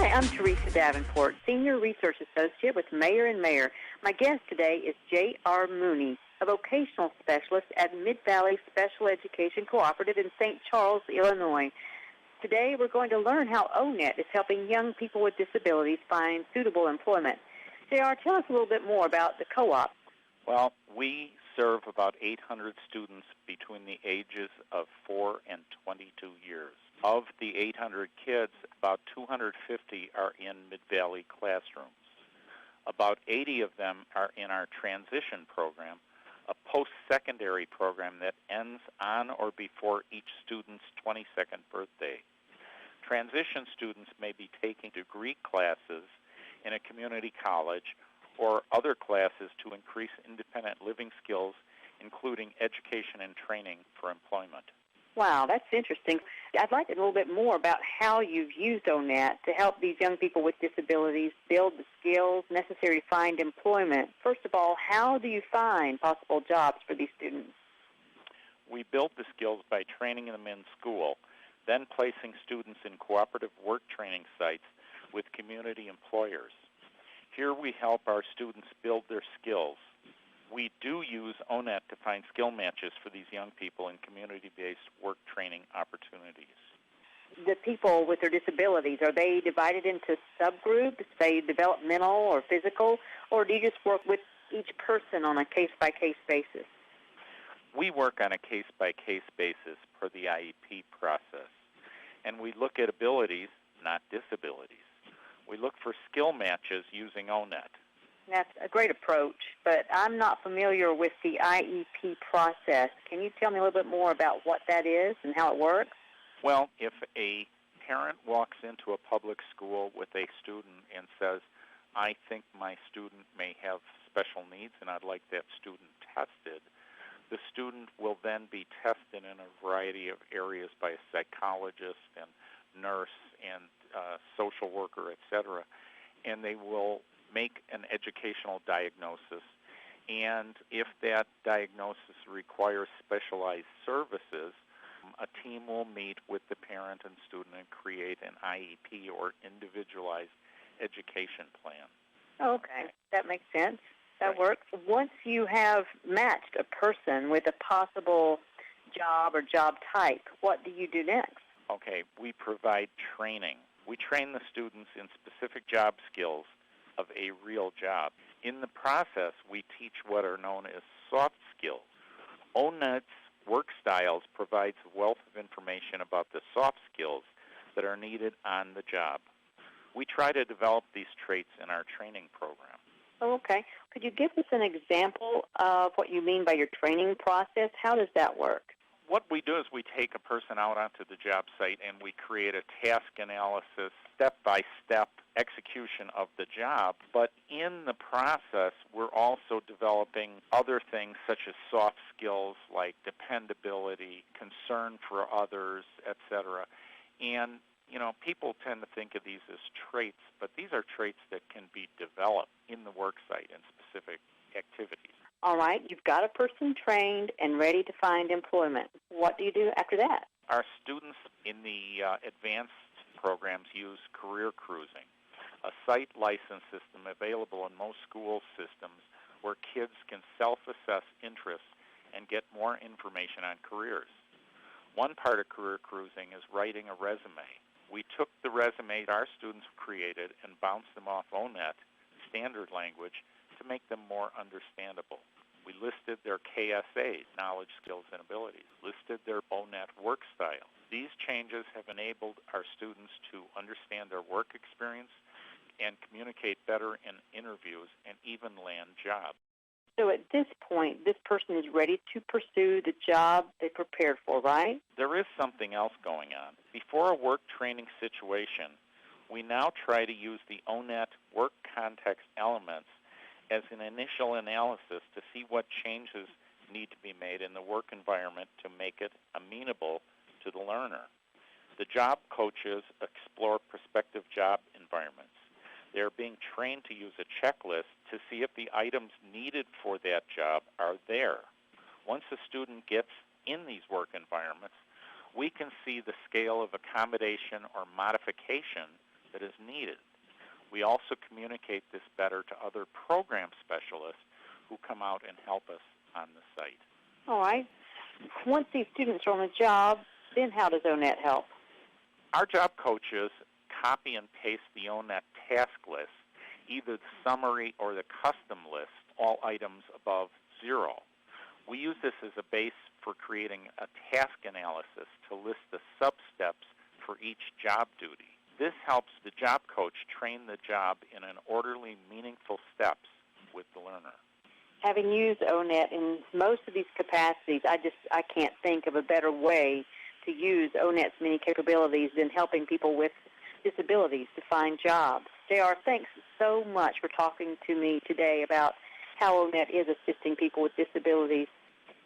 Hi, I'm Teresa Davenport, Senior Research Associate with Mayer and Mayer. My guest today is J.R. Mooney, a vocational specialist at Mid-Valley Special Education Cooperative in St. Charles, Illinois. Today we're going to learn how ONET is helping young people with disabilities find suitable employment. J.R., tell us a little bit more about the co-op. Well, we serve about 800 students between the ages of 4 and 22 years. Of the 800 kids, about 250 are in Mid-Valley classrooms. About 80 of them are in our transition program, a post-secondary program that ends on or before each student's 22nd birthday. Transition students may be taking degree classes in a community college or other classes to increase independent living skills, including education and training for employment. Wow, that's interesting. I'd like to know a little bit more about how you've used ONET to help these young people with disabilities build the skills necessary to find employment. First of all, how do you find possible jobs for these students? We build the skills by training them in school, then placing students in cooperative work training sites with community employers. Here we help our students build their skills. We do use ONET to find skill matches for these young people in community-based work training opportunities. The people with their disabilities, are they divided into subgroups, say developmental or physical, or do you just work with each person on a case-by-case basis? We work on a case-by-case basis for the IEP process, and we look at abilities, not disabilities. We look for skill matches using ONET. That's a great approach, but I'm not familiar with the IEP process. Can you tell me a little bit more about what that is and how it works? Well, if a parent walks into a public school with a student and says, I think my student may have special needs and I'd like that student tested, the student will then be tested in a variety of areas by a psychologist and nurse and social worker, etc., and they will make an educational diagnosis. And if that diagnosis requires specialized services, a team will meet with the parent and student and create an IEP or individualized education plan. Okay, that makes sense. That Right. works. Once you have matched a person with a possible job or job type, what do you do next? Okay, we provide training. We train the students in specific job skills of a real job. In the process, we teach what are known as soft skills. ONET's work styles provides a wealth of information about the soft skills that are needed on the job. We try to develop these traits in our training program. Oh, okay. Could you give us an example of what you mean by your training process? How does that work? What we do is we take a person out onto the job site and we create a task analysis, step-by-step execution of the job. But in the process, we're also developing other things such as soft skills like dependability, concern for others, etc. And, people tend to think of these as traits, but these are traits that can be developed in the work site in specific activities. All right, you've got a person trained and ready to find employment. What do you do after that? Our students in the advanced programs use career cruising, a site license system available in most school systems where kids can self-assess interests and get more information on careers. One part of career cruising is writing a resume. We took the resume our students created and bounced them off ONET standard language to make them more understandable. We listed their KSAs, knowledge, skills, and abilities, listed their ONET work style. These changes have enabled our students to understand their work experience and communicate better in interviews and even land jobs. So at this point, this person is ready to pursue the job they prepared for, right? There is something else going on. Before a work training situation, we now try to use the ONET work context elements as an initial analysis to see what changes need to be made in the work environment to make it amenable to the learner. The job coaches explore prospective job environments. They're being trained to use a checklist to see if the items needed for that job are there. Once a student gets in these work environments, we can see the scale of accommodation or modification that is needed. We also communicate this better to other program specialists who come out and help us on the site. All right. Once these students are on the job, then how does O-Net help? Our job coaches copy and paste the O-Net task list, either the summary or the custom list, all items above 0. We use this as a base for creating a task analysis to list the sub-steps for each job duty. This helps the job coach train the job in an orderly, meaningful steps with the learner. Having used O-Net in most of these capacities, I can't think of a better way to use O-Net's many capabilities than helping people with disabilities to find jobs. JR, thanks so much for talking to me today about how O-Net is assisting people with disabilities.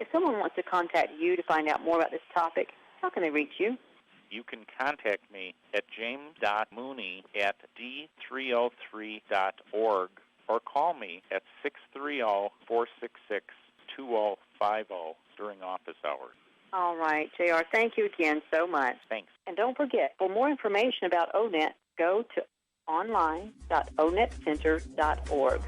If someone wants to contact you to find out more about this topic, how can they reach you? You can contact me at james.mooney@d303.org or call me at 630-466-2050 during office hours. All right, JR, thank you again so much. Thanks. And don't forget, for more information about O-Net, go to online.onetcenter.org.